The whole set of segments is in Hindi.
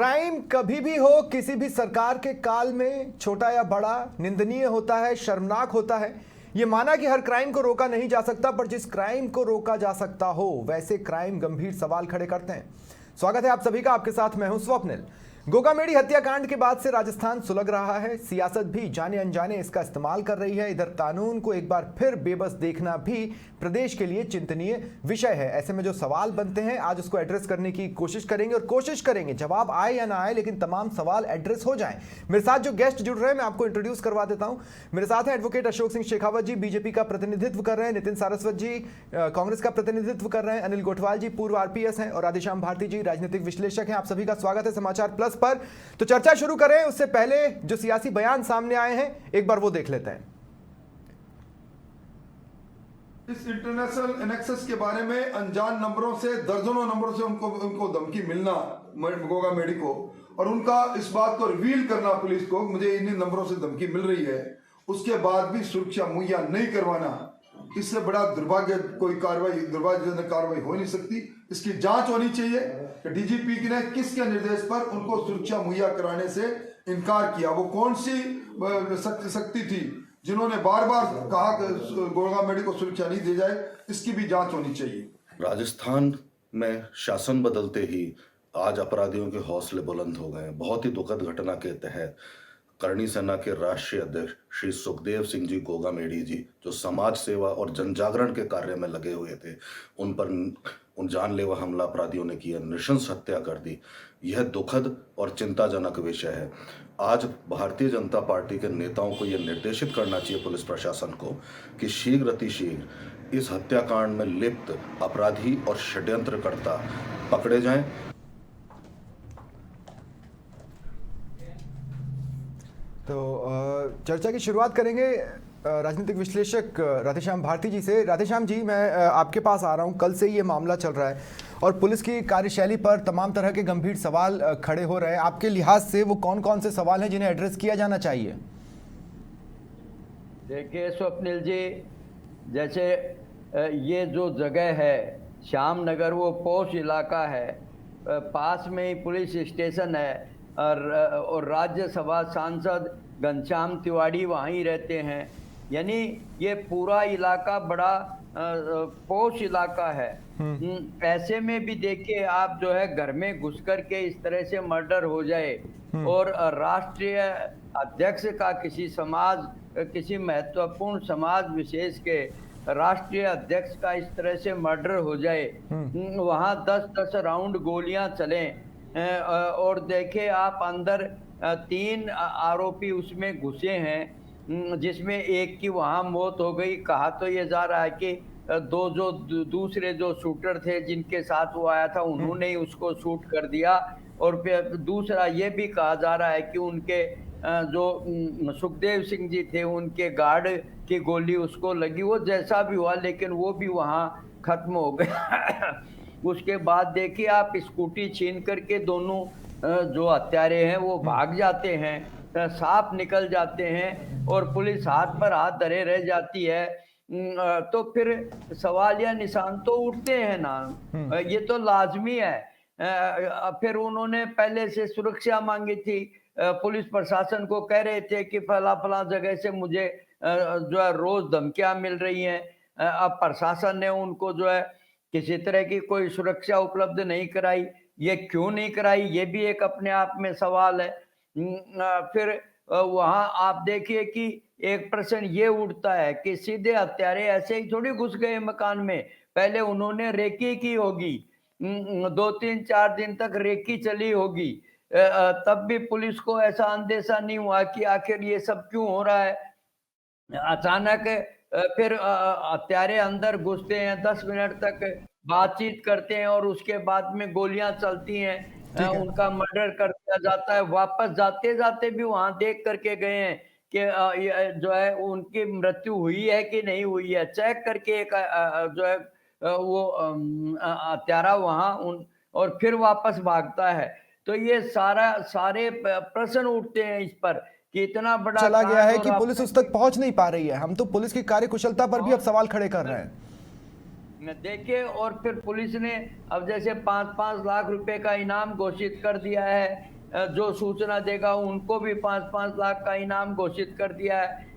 क्राइम कभी भी हो किसी भी सरकार के काल में, छोटा या बड़ा, निंदनीय होता है, शर्मनाक होता है। ये माना कि हर क्राइम को रोका नहीं जा सकता, पर जिस क्राइम को रोका जा सकता हो वैसे क्राइम गंभीर सवाल खड़े करते हैं। स्वागत है आप सभी का, आपके साथ मैं हूं स्वप्निल। गोगामेडी हत्याकांड के बाद से राजस्थान सुलग रहा है। सियासत भी जाने अनजाने इसका इस्तेमाल कर रही है। इधर कानून को एक बार फिर बेबस देखना भी प्रदेश के लिए चिंतनीय विषय है। ऐसे में जो सवाल बनते हैं, आज उसको एड्रेस करने की कोशिश करेंगे और कोशिश करेंगे जवाब आए या ना आए, लेकिन तमाम सवाल एड्रेस हो जाएं। मेरे साथ जो गेस्ट जुड़ रहे हैं मैं आपको इंट्रोड्यूस करवा देता हूं। मेरे साथ है एडवोकेट अशोक सिंह शेखावत जी, बीजेपी का प्रतिनिधित्व कर रहे हैं। नितिन सारस्वत जी कांग्रेस का प्रतिनिधित्व कर रहे हैं। अनिल गोठवाल जी पूर्व आरपीएस हैं और राधेश्याम भारती जी राजनीतिक विश्लेषक हैं। आप सभी का स्वागत है समाचार प्लस पर। तो चर्चा शुरू करें उससे पहले जो सियासी बयान सामने आए हैं एक बार वो देख लेते हैं। इस इंटरनेशनल एनेक्सस के बारे में अनजान नंबरों से, दर्जनों नंबरों से उनको धमकी मिलना गोगामेडी को, और उनका इस बात को रिवील करना पुलिस को, मुझे इन नंबरों से धमकी मिल रही है, उसके बाद भी सुरक्षा मुहैया नहीं करवाना, इससे बड़ा दुर्भाग्यजनक कार्रवाई हो नहीं सकती। इसकी जांच होनी चाहिए कि डीजीपी ने किसके निर्देश पर उनको सुरक्षा मुहैया कराने से इनकार किया। वो कौन सी शक्ति थी जिन्होंने बार बार कहा कि गोगामेडी को सुरक्षा नहीं दी जाए, इसकी भी जांच होनी चाहिए। राजस्थान में शासन बदलते ही आज अपराधियों के हौसले बुलंद हो गए। बहुत ही दुखद घटना के तहत करणी सेना के राष्ट्रीय अध्यक्ष श्री सुखदेव सिंह जी गोगामेडी जी, जो समाज सेवा और जन जागरण के कार्य में लगे हुए थे, उन पर उन जानलेवा हमला अपराधियों ने किया, नृशंस हत्या कर दी। यह दुखद और चिंताजनक विषय है। आज भारतीय जनता पार्टी के नेताओं को यह निर्देशित करना चाहिए पुलिस प्रशासन को कि शीघ्र अतिशीघ्र इस हत्याकांड में लिप्त अपराधी और षड्यंत्रकर्ता पकड़े जाएं। तो चर्चा की शुरुआत करेंगे राजनीतिक विश्लेषक राधेश्याम भारती जी से। राधेश्याम जी, मैं आपके पास आ रहा हूं। कल से ये मामला चल रहा है और पुलिस की कार्यशैली पर तमाम तरह के गंभीर सवाल खड़े हो रहे हैं। आपके लिहाज से वो कौन कौन से सवाल हैं जिन्हें एड्रेस किया जाना चाहिए? देखिए स्वप्निल जी, जैसे ये जो जगह है श्यामनगर, वो पौष इलाका है, पास में ही पुलिस स्टेशन है और राज्यसभा सांसद घनश्याम तिवारी वहीं रहते हैं। यानी ये पूरा इलाका बड़ा पौष इलाका है। ऐसे में भी देखिए आप, जो है घर में घुस कर के इस तरह से मर्डर हो जाए और राष्ट्रीय अध्यक्ष का, किसी महत्वपूर्ण समाज विशेष के राष्ट्रीय अध्यक्ष का इस तरह से मर्डर हो जाए, वहां 10-10 राउंड गोलियां चलें, और देखे आप अंदर 3 आरोपी उसमें घुसे हैं, जिसमें एक की वहां मौत हो गई। कहा तो ये जा रहा है कि दूसरे जो शूटर थे जिनके साथ वो आया था, उन्होंने ही उसको शूट कर दिया। और फिर दूसरा ये भी कहा जा रहा है कि उनके जो सुखदेव सिंह जी थे, उनके गार्ड की गोली उसको लगी। वो जैसा भी हुआ, लेकिन वो भी वहां खत्म हो गया। उसके बाद देखिए आप, स्कूटी छीन करके दोनों जो हत्यारे हैं वो भाग जाते हैं, सांप निकल जाते हैं और पुलिस हाथ पर हाथ धरे रह जाती है। तो फिर सवाल या निशान तो उठते हैं ना, ये तो लाजमी है। फिर उन्होंने पहले से सुरक्षा मांगी थी, पुलिस प्रशासन को कह रहे थे कि फला जगह से मुझे जो है रोज धमकियां मिल रही हैं। अब प्रशासन ने उनको जो है किसी तरह की कोई सुरक्षा उपलब्ध नहीं कराई। ये क्यों नहीं कराई, ये भी एक अपने आप में सवाल है। फिर वहां आप देखिए कि एक प्रश्न ये उठता है कि सीधे हत्यारे ऐसे ही थोड़ी घुस गए मकान में, पहले उन्होंने रेकी की होगी, 2-3-4 दिन तक रेकी चली होगी, तब भी पुलिस को ऐसा अंदेशा नहीं हुआ कि आखिर ये सब क्यों हो रहा है। अचानक फिर हत्यारे अंदर घुसते हैं, 10 मिनट तक बातचीत करते हैं और उसके बाद में गोलियां चलती हैं, उनका मर्डर कर दिया जाता है। वापस जाते जाते भी वहां देख करके गए हैं कि जो है उनकी मृत्यु हुई है कि नहीं हुई है, चेक करके एक जो है वो हत्यारा वहां और फिर वापस भागता है। तो ये सारे प्रश्न उठते हैं इस पर कि इतना बड़ा चला गया है कि पुलिस उस तक पहुंच नहीं पा रही है। हम तो पुलिस की कार्यकुशलता पर भी अब सवाल खड़े कर रहे हैं। देखिए, और फिर पुलिस ने अब जैसे 5-5 लाख रुपए का इनाम घोषित कर दिया है जो सूचना देगा उनको भी 5-5 लाख का इनाम घोषित कर दिया है।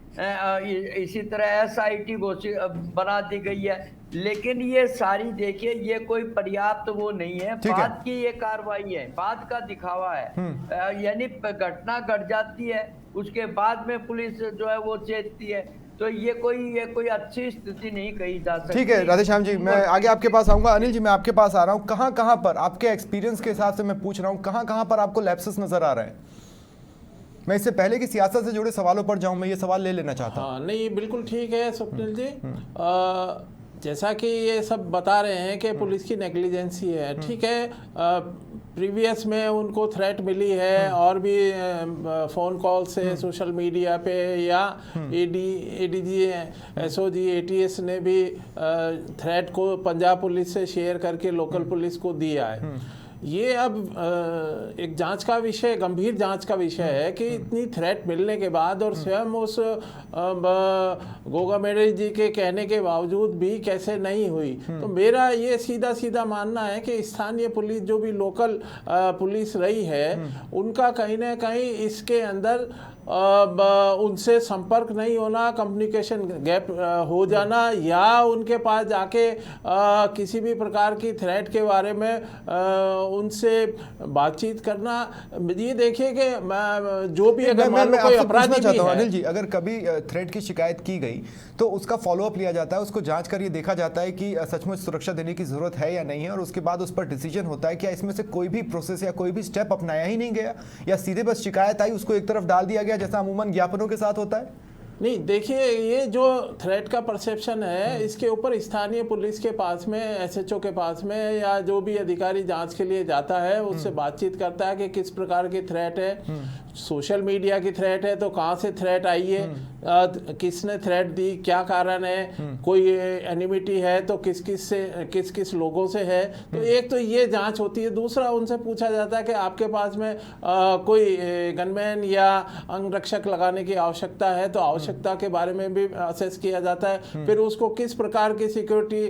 इसी तरह SIT घोषित बना दी गई है। लेकिन ये सारी देखिए, ये कोई पर्याप्त वो नहीं है, ठीक है। बाद की ये कार्रवाई है, बाद का दिखावा है। यानी घटना घट जाती है, उसके बाद में पुलिस जो है वो चेतती है, तो ये कोई अच्छी स्थिति नहीं कही जा सकती। ठीक है राधेश्याम जी, मैं आगे आपके पास आऊंगा। अनिल जी, मैं आपके पास आ रहा हूँ। कहाँ पर आपके एक्सपीरियंस के हिसाब से मैं पूछ रहा हूँ, कहाँ पर आपको लैप्सेस नजर आ रहे हैं? मैं इससे पहले कि सियासत से जुड़े सवालों पर जाऊं, मैं ये सवाल ले लेना चाहता हूं। हाँ, नहीं बिल्कुल ठीक है स्वप्निल जी। जैसा कि ये सब बता रहे हैं कि पुलिस की नेग्लिजेंसी है, ठीक है। प्रीवियस में उनको थ्रेट मिली है और भी फ़ोन कॉल से सोशल मीडिया पे, या ADG SOG ATS ने भी थ्रेट को पंजाब पुलिस से शेयर करके लोकल पुलिस को दिया है। ये अब एक जांच का विषय, गंभीर जांच का विषय है कि इतनी थ्रेट मिलने के बाद और स्वयं उस गोगामेडी जी के कहने के बावजूद भी कैसे नहीं हुई। तो मेरा ये सीधा मानना है कि स्थानीय पुलिस, जो भी लोकल पुलिस रही है, उनका कहीं ना कहीं इसके अंदर उनसे संपर्क नहीं होना, कम्युनिकेशन गैप हो जाना, या उनके पास जाके किसी भी प्रकार की थ्रेट के बारे में उनसे बातचीत करना। ये देखिए कि जो भी अगर मान लो कोई अपराधी भी है, अनिल जी, अगर कभी थ्रेट की शिकायत की गई तो उसका फॉलोअप लिया जाता है, उसको जांच कर ये देखा जाता है कि सचमुच सुरक्षा देने की जरूरत है या नहीं है, और उसके बाद उस पर डिसीजन होता है क्या इसमें से कोई भी प्रोसेस या कोई भी स्टेप अपनाया ही नहीं गया, या सीधे बस शिकायत आई उसको एक तरफ डाल दिया गया, जैसा अमूमन ज्ञापनों के साथ होता है। नहीं, देखिए, ये जो थ्रेट का परसेप्शन है, इसके ऊपर स्थानीय पुलिस के पास में, SHO के पास में, या जो भी अधिकारी जांच के लिए जाता है उससे बातचीत करता है कि किस प्रकार की थ्रेट है। सोशल मीडिया की थ्रेट है तो कहाँ से थ्रेट आई है, किसने थ्रेट दी, क्या कारण है, कोई एनिमिटी है तो किस लोगों से है। तो एक तो ये जांच होती है। दूसरा, उनसे पूछा जाता है कि आपके पास में कोई गनमैन या अंगरक्षक लगाने की आवश्यकता है, तो आवश्यकता के बारे में भी असेस किया जाता है। फिर उसको किस प्रकार की सिक्योरिटी,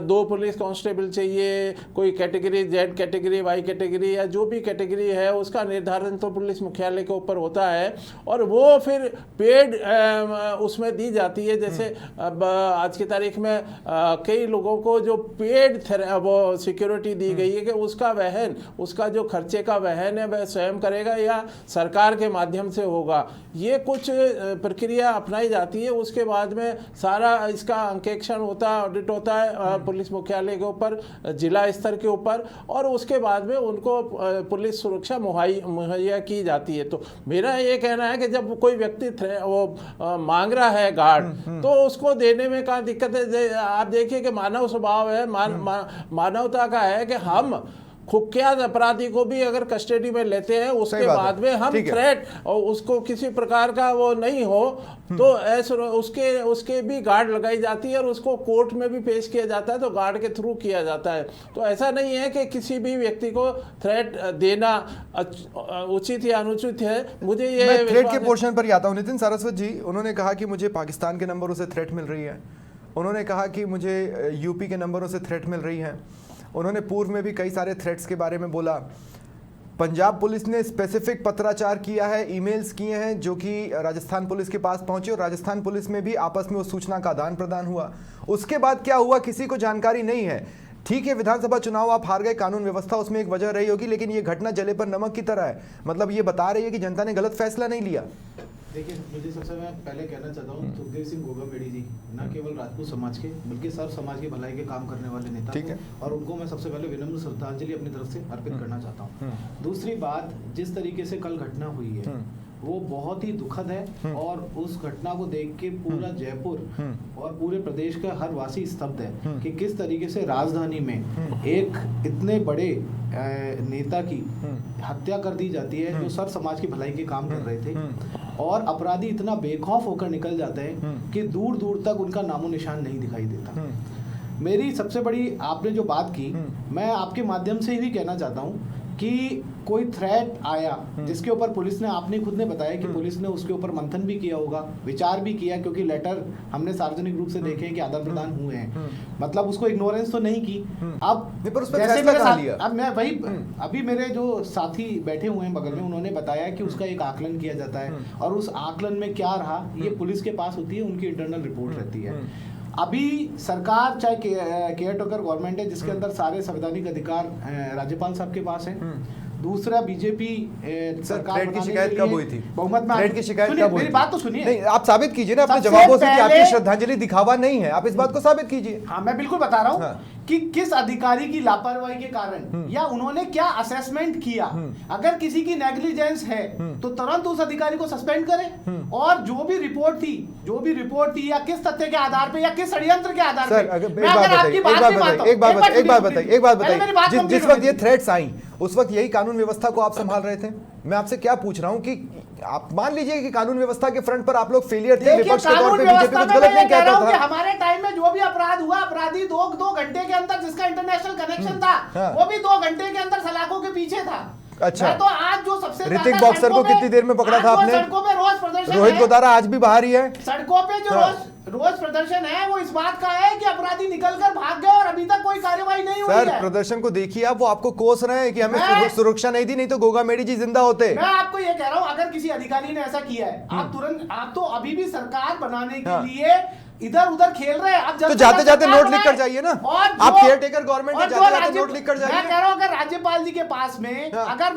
2 पुलिस कांस्टेबल चाहिए, कोई category Z category, Y category, या जो भी कैटेगरी है, उसका निर्धारण तो पुलिस मुख्यालय के ऊपर होता है, और वो फिर पेड उसमें दी जाती है। जैसे अब आज की तारीख में कई लोगों को जो पेड वो सिक्योरिटी दी गई है कि उसका जो खर्चे का वहन है वह स्वयं करेगा या सरकार के माध्यम से होगा। ये कुछ प्रक्रिया अपनाई जाती है। उसके बाद में सारा इसका अंकेक्षण होता है, ऑडिट होता है पुलिस मुख्यालय के ऊपर, जिला स्तर के ऊपर, और उसके बाद में उनको पुलिस सुरक्षा मुहैया की जाती है। तो मेरा ये कहना है कि जब कोई व्यक्ति वो मांग रहा है गार्ड, तो उसको देने में क्या दिक्कत है। आप देखिए कि मानव स्वभाव है, मानवता का है कि हम कुख्यात अपराधी को भी अगर कस्टडी में लेते हैं, उसके बाद में हम थ्रेट और उसको किसी प्रकार का वो नहीं हो तो ऐसे उसके भी गार्ड लगाई जाती है, और उसको कोर्ट में भी पेश किया जाता है, तो गार्ड के थ्रू किया जाता है। तो ऐसा नहीं है कि किसी भी व्यक्ति को थ्रेट देना उचित या अनुचित है। मुझे ये मैं थ्रेट के पोर्शन पर ही आता हूँ। नितिन सारस्वत जी, उन्होंने कहा कि मुझे पाकिस्तान के नंबरों से थ्रेट मिल रही है, उन्होंने कहा कि मुझे यूपी के नंबरों से थ्रेट मिल रही है, उन्होंने पूर्व में भी कई सारे थ्रेट्स के बारे में बोला। पंजाब पुलिस ने स्पेसिफिक पत्राचार किया है, ईमेल्स किए हैं जो कि राजस्थान पुलिस के पास पहुंचे, और राजस्थान पुलिस में भी आपस में उस सूचना का आदान प्रदान हुआ। उसके बाद क्या हुआ किसी को जानकारी नहीं है। ठीक है, विधानसभा चुनाव आप हार गए, कानून व्यवस्था उसमें एक वजह रही होगी, लेकिन ये घटना जले पर नमक की तरह है। मतलब ये बता रही है कि जनता ने गलत फैसला नहीं लिया। देखिए, मुझे सबसे मैं पहले कहना चाहता हूँ, सुखदेव सिंह गोगामेडी जी न केवल राजपूत समाज के बल्कि सर्व समाज की भलाई के काम करने वाले नेता हैं, और उनको मैं सबसे पहले विनम्र श्रद्धांजलि अपनी तरफ से अर्पित करना चाहता हूँ। दूसरी बात, जिस तरीके से कल घटना हुई है वो बहुत ही दुखद है, और उस घटना को देख के पूरा जयपुर और पूरे प्रदेश का हर वासी स्तब्ध है कि किस तरीके से राजधानी में एक इतने बड़े नेता की हत्या कर दी जाती है जो सर समाज की भलाई के काम कर रहे थे, और अपराधी इतना बेखौफ होकर निकल जाते हैं कि दूर दूर तक उनका नामो निशान नहीं दिखाई देता। मेरी सबसे बड़ी, आपने जो बात की, मैं आपके माध्यम से ही कहना चाहता हूँ कि कोई थ्रेट आया जिसके ऊपर पुलिस ने, आपने खुद ने बताया कि पुलिस ने उसके ऊपर मंथन भी किया होगा, विचार भी किया, क्योंकि लेटर हमने सार्वजनिक रूप से देखे हैं कि आदान प्रदान हुए हैं, मतलब उसको इग्नोरेंस तो नहीं की। अब पर उस पर जैसे फैसला मेरे कहाँ साथ, लिया? अब मैं वही, अभी मेरे जो साथी बैठे हुए हैं बगल में, उन्होंने बताया कि उसका एक आकलन किया जाता है और उस आकलन में क्या रहा ये पुलिस के पास होती है, उनकी इंटरनल रिपोर्ट रहती है। अभी सरकार चाहे केयर टेकर गवर्नमेंट है जिसके अंदर सारे संवैधानिक अधिकार राज्यपाल साहब के पास है। दूसरा बीजेपी सरकार थ्रेड की बनाने शिकायत के कब लिए हुई थी? बहुमत में थ्रेड की शिकायत सुनिए, कब हुई मेरी थी? बात तो सुनिए। नहीं, आप साबित कीजिए ना अपने सबसे जवाबों से कि आपकी पहले- श्रद्धांजलि दिखावा नहीं है, आप इस बात को साबित कीजिए। हाँ, मैं बिल्कुल बता रहा हूँ हाँ। कि किस अधिकारी की लापरवाही के कारण या उन्होंने क्या असेसमेंट किया। अगर किसी की नेग्लिजेंस है तो तुरंत उस अधिकारी को सस्पेंड करें, और जो भी रिपोर्ट थी या किस तथ्य के आधार पे या किस षड्यंत्र के आधार सर, पे, अगर मैं अगर आपकी बात नहीं मानता हूं- एक बात सुनिए, बताइए, जिस वक्त ये complete थ्रेट्स आई उस वक्त यही कानून व्यवस्था को आप संभाल रहे थे। मैं आपसे क्या पूछ रहा हूं कि आप मान लीजिए कि कानून व्यवस्था के फ्रंट पर आप लोग फेलियर थे, देखिए, विपक्ष के तौर कानून पे बीजेपी व्यवस्था कुछ में गलत मैं नहीं ये कह रहा हूं कहता कि था। हमारे टाइम में जो भी अपराध हुआ, अपराधी दो घंटे के अंदर जिसका इंटरनेशनल कनेक्शन था, हाँ। वो भी 2 घंटे के अंदर सलाखों के पीछे था। अच्छा। मैं तो आज जो सबसे ऋतिक ज्यादा बॉक्सर को सड़कों पे- कितनी देर में पकड़ा आज था जो आपने? सड़कों पे रोज प्रदर्शन रोहित है, गोदारा आज भी बाहर ही है। सड़कों पे जो हाँ। रोज प्रदर्शन है वो इस बात का है कि अपराधी निकलकर भाग गए और अभी तक कोई कार्रवाई नहीं हुई सर, है। प्रदर्शन को देखिए आप, वो आपको कोस रहे हैं कि हमें मैं- सुरक्षा नहीं दी, नहीं तो गोगा मेडी जी जिंदा होते। मैं आपको ये कह रहा हूं, अगर किसी अधिकारी ने ऐसा किया है, आप तो अभी भी सरकार बनाने के हाँ। लिए इधर उधर खेल रहे हैं। आप तो जाते जाते नोट लिख कर जाइए ना। आप जो- केयर टेकर गवर्नमेंट है, और जो जाते जाते राज्य- नोट लिख कर मैं जाइए। कह रहा हूं अगर राज्यपाल जी के पास में हाँ। अगर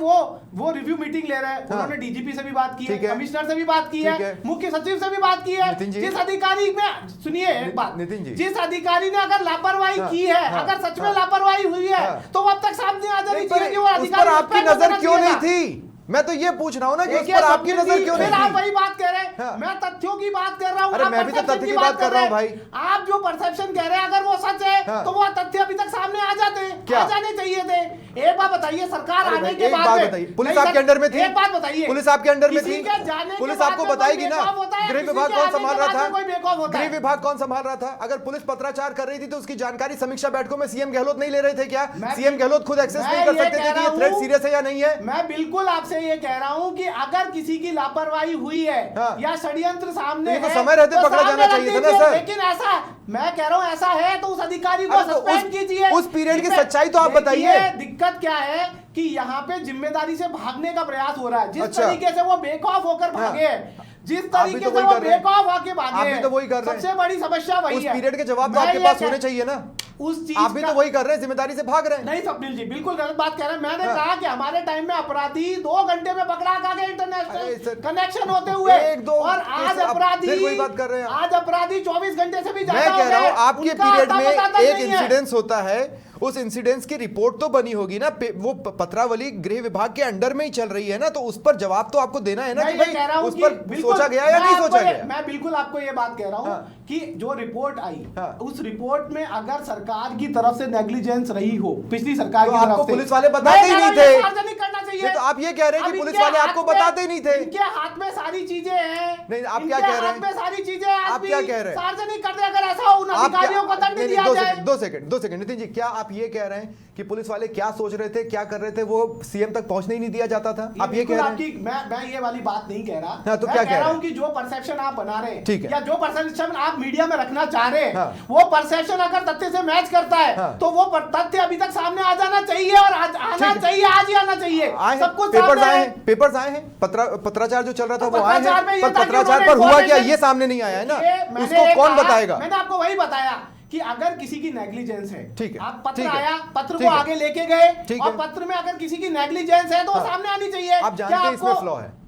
वो रिव्यू मीटिंग ले रहे हैं, उन्होंने डीजीपी से भी बात की है, ठीक है। कमिश्नर से भी बात की ठीक है, है। मुख्य सचिव से भी बात की है। नितिन जी। जिस अधिकारी में, सुनिए एक बात, नितिन जी। जिस अधिकारी ने अगर लापरवाही हाँ, की है, हाँ, अगर सच में हाँ। लापरवाही हुई है, हाँ। तो वो अब तक सामने आ जानी नहीं, चाहिए कि वो पर उस अधिकारी पर आपकी suspend नजर होना क्यों नहीं चाहिए थी? मैं तो ये पूछ रहा हूं ना कि उस देखिए, पर आपकी सतबीर नजर जी, क्यों फिर नहीं आप थी? वही बात कह रहे हैं। हाँ। मैं तथ्यों की बात कर रहा हूँ, अरे आप मैं भी तो perception तथ्य की बात कर रहा हूँ भाई। आप जो परसेप्शन कह रहे हैं अगर वो सच है हाँ। तो वो तथ्य अभी तक सामने आ जाते, क्या? आ जाने चाहिए थे। एक बात बताइए, सरकार अरे आने भाई, के एक बाद बात में- बताइए, पुलिस नहीं, आपके अंडर में थी? एक बात बताइए, पुलिस आपके अंडर में किसी थी? के जाने के पुलिस बाद आपको में कोई बताएगी ना? बेखौफ होता है, गृह किसी विभाग के कौन आने के संभाल बाद रहा में कोई बेखौफ था? होता गृह है। विभाग कौन संभाल रहा था? अगर पुलिस पत्राचार कर रही थी तो उसकी जानकारी समीक्षा बैठकों में सीएम गहलोत नहीं ले रहे थे क्या? मैं- सीएम गहलोत खुद एक्सेस मैं नहीं कर ये सकते कह थे कि रहा ये थ्रेट हूं- सीरियस है या नहीं है? मैं बिल्कुल आपसे ये कह रहा हूं कि अगर किसी की लापरवाही हुई है हाँ। या षड्यंत्र सामने ये तो है, समय रहते पकड़ा सामने जाना रख चाहिए था ना, दीजिए। सर। लेकिन ऐसा, मैं कह रहा हूं ऐसा है तो उस अधिकारी को अरे तो सस्पेंड कीजिए। उस पीरियड की जिसमें- सच्चाई तो आप देखिए, बताइए। दिक्कत क्या है कि यहाँ पे जिम्मेदारी से भागने का प्रयास हो रहा है। जिस अच्छा। तरीके से वो बेखौफ होकर हाँ। भागे हैं, जिस आप भी तरीके तो से वही वो कर रहे हैं। बेखौफ होके भागे आप भी हैं, तो वही कर रहे हैं। सबसे बड़ी समस्या वही उस है। पीरियड के जवाब तो मैं आपके ये पास कह- होने चाहिए ना। उस चीज आप भी का- तो वही कर रहे हैं, जिम्मेदारी से भाग रहे हैं। नहीं स्वप्निल जी, बिल्कुल गलत बात कह रहे हैं। मैंने हाँ। कहा कि हमारे टाइम में अपराधी 2 घंटे में पकड़ा खा गए अरे इंटरनेशनल सर, कनेक्शन होते हुए। एक दो और आज केस, आप अपराधी, फिर वही बात कर रहे हैं आप। आज अपराधी 24 घंटे से भी ज्यादा मैं हो कह रहा गए। हूं आपके उनका पीरियड आता पता में एक नहीं है। इंसिडेंस होता है, उस इंसिडेंस की रिपोर्ट तो बनी होगी ना, वो पत्रावली गृह विभाग के अंडर में ही चल रही है ना, तो उस पर जवाब तो आपको देना है ना मैं कि ये भाई कह रहा हूं उस कि पर बिल्कुल- सोचा गया या मैं नहीं आपको सोचा ये- गया। मैं बिल्कुल आपको ये बात कह रहा हूं हाँ। कि जो रिपोर्ट आई, हाँ। उस रिपोर्ट में अगर सरकार की तरफ से नेग्लिजेंस रही हो, पिछली सरकार तो की आपको तरफ से, पुलिस वाले मैं बताते ही कह रहा नहीं हूं ये थे। सार्वजनिक करना चाहिए। नहीं, तो आप ये कह रहे हैं कि अब पुलिस इनके वाले हाथ आपको में- बताते ही नहीं थे। इनके हाथ में सारी चीजें हैं। नहीं, आप इनके क्या कह रहे हाथ हैं? में सारी चीजें हैं। आज आप भी क्या कह रहे हैं? सार्वजनिक कर दे, अगर ऐसा हो उन आप क्या- अधिकारियों को दंड नहीं, दिया जाए। 2 सेकंड नितिन जी, क्या आप ये कह रहे हैं कि पुलिस वाले क्या सोच रहे थे, क्या कर रहे थे, वो सीएम तक पहुंचने ही नहीं दिया जाता था? आप ये कह बिल्कुल रहे हैं? आपकी, मैं ये वाली बात नहीं कह रहा। हाँ, तो मैं क्या कह कह रहा रहे हूं कि जो परसेप्शन आप बना रहे हैं, ठीक है। या जो परसेप्शन आप मीडिया में रखना चाह रहे हैं, हाँ। वो परसेप्शन अगर तथ्य से मैच करता है, हाँ। तो वो तथ्य अभी तक सामने आ जाना चाहिए और आना चाहिए, आज ही आना चाहिए। आए हैं, सब कुछ पेपर्स सामने आए है। हैं, पेपर्स आए हैं, पत्राचार जो चल रहा था तो वो आए पत्राचार में हैं, ये पर था कि पत्राचार उन्होंने पर हुआ क्या information- ये सामने नहीं आया है ना, ये मैंने उसको कौन कहा- बताएगा? मैंने आपको वही बताया कि अगर किसी की नेग्लिजेंस है, ठीक है, आप पत्र ठीक है, आया, पत्र ठीक को है, आगे लेके गए, ठीक और है। पत्र में अगर किसी की नेग्लिजेंस है तो वो हाँ। सामने आनी चाहिए। आप जानते क्या हैं इसमें आपको- फ्लॉ है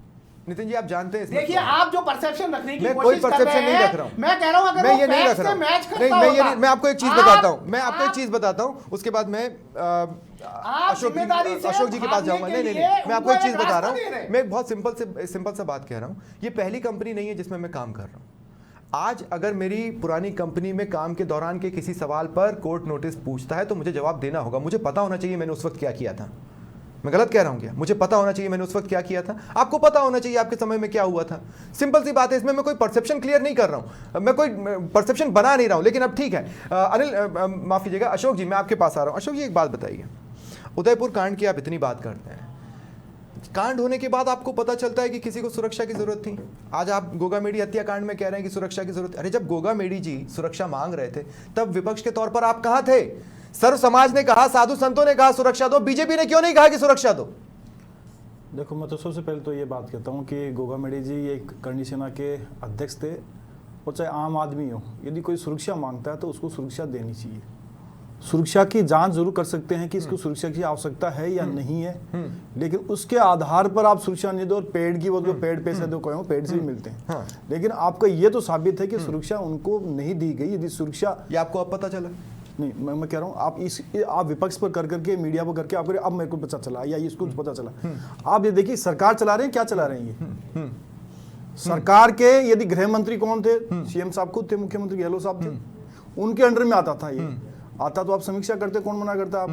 नितिन जी, आप जानते हैं इसमें देखिए, flaw है। आप जो परसेप्शन रखने की मैं कोई कोशिश कर परसेप्शन रहे नहीं हैं, रख रहा हूं। मैं कह रहा हूं अगर मैं वो ये नहीं facts रख रहा से हूं। मैच करता नहीं, मैं ये होगा, नहीं, मैं आपको एक चीज आप- बताता हूं, मैं आपको एक आप- चीज बताता हूं, उसके बाद मैं जिम्मेदारी से अशोक जी के पास भागने जाऊंगा। के नहीं नहीं लिए नहीं, मैं आपको एक उनको चीज एक बता रहा रास्ता दे रहे हूं, हैं। मैं एक बहुत सिंपल सा बात कह रहा हूं। ये पहली कंपनी नहीं है जिसमें मैं काम कर रहा हूं। आज अगर मेरी पुरानी कंपनी में काम के दौरान के किसी सवाल पर कोर्ट नोटिस पूछता है तो मुझे जवाब देना होगा। मुझे पता होना चाहिए मैंने उस वक्त क्या किया था। मैं गलत कह रहा हूं क्या? मुझे पता होना चाहिए मैंने उस वक्त क्या किया था। आपको पता होना चाहिए आपके समय में क्या हुआ था। सिंपल सी बात है, इसमें मैं कोई परसेप्शन क्लियर नहीं कर रहा हूं, मैं कोई परसेप्शन बना नहीं रहा हूं। लेकिन अब ठीक है, अनिल माफ कीजिएगा, अशोक जी मैं आपके पास आ रहा हूं। अशोक जी एक बात बताइए, उदयपुर कांड की आप इतनी बात करते हैं, कांड होने के बाद आपको पता चलता है कि किसी को सुरक्षा की जरूरत थी। आज आप गोगामेडी हत्याकांड में कह रहे हैं कि सुरक्षा की जरूरत। अरे जब गोगामेडी जी सुरक्षा मांग रहे थे तब विपक्ष के तौर पर आप कहां थे? सर्व समाज ने कहा, साधु संतों ने कहा सुरक्षा दो, बीजेपी ने क्यों नहीं कहा कि सुरक्षा दो? देखो, मैं तो सबसे पहले तो ये बात कहता हूँ कि गोगामेडी जी ये करणी सेना के अध्यक्ष थे, और चाहे आम आदमी हो, यदि कोई सुरक्षा मांगता है तो उसको सुरक्षा देनी चाहिए। सुरक्षा की जांच जरूर कर सकते हैं कि इसको सुरक्षा की आवश्यकता है या नहीं है, लेकिन उसके आधार पर आप सुरक्षा नहीं दो। और पेड़ की वो जो पेड़ पैसे दो कहो, पेड़ से भी मिलते हैं। हाँ। लेकिन आपका ये तो साबित है कि सुरक्षा उनको नहीं दी गई। यदि सुरक्षा, ये आपको अब पता चला? नहीं, मैं कह रहा हूँ आप विपक्ष पर कर करके, मीडिया पर करके आप अब मेरे को पता चला या इसको पता चला। आप ये देखिए, सरकार चला रहे हैं, क्या चला रहे हैं ये? सरकार के यदि गृह मंत्री कौन थे? सीएम साहब खुद थे, मुख्यमंत्री गहलोत साहब थे, उनके अंडर में आता था ये। आता तो आप समीक्षा करते, कौन मना करता आप?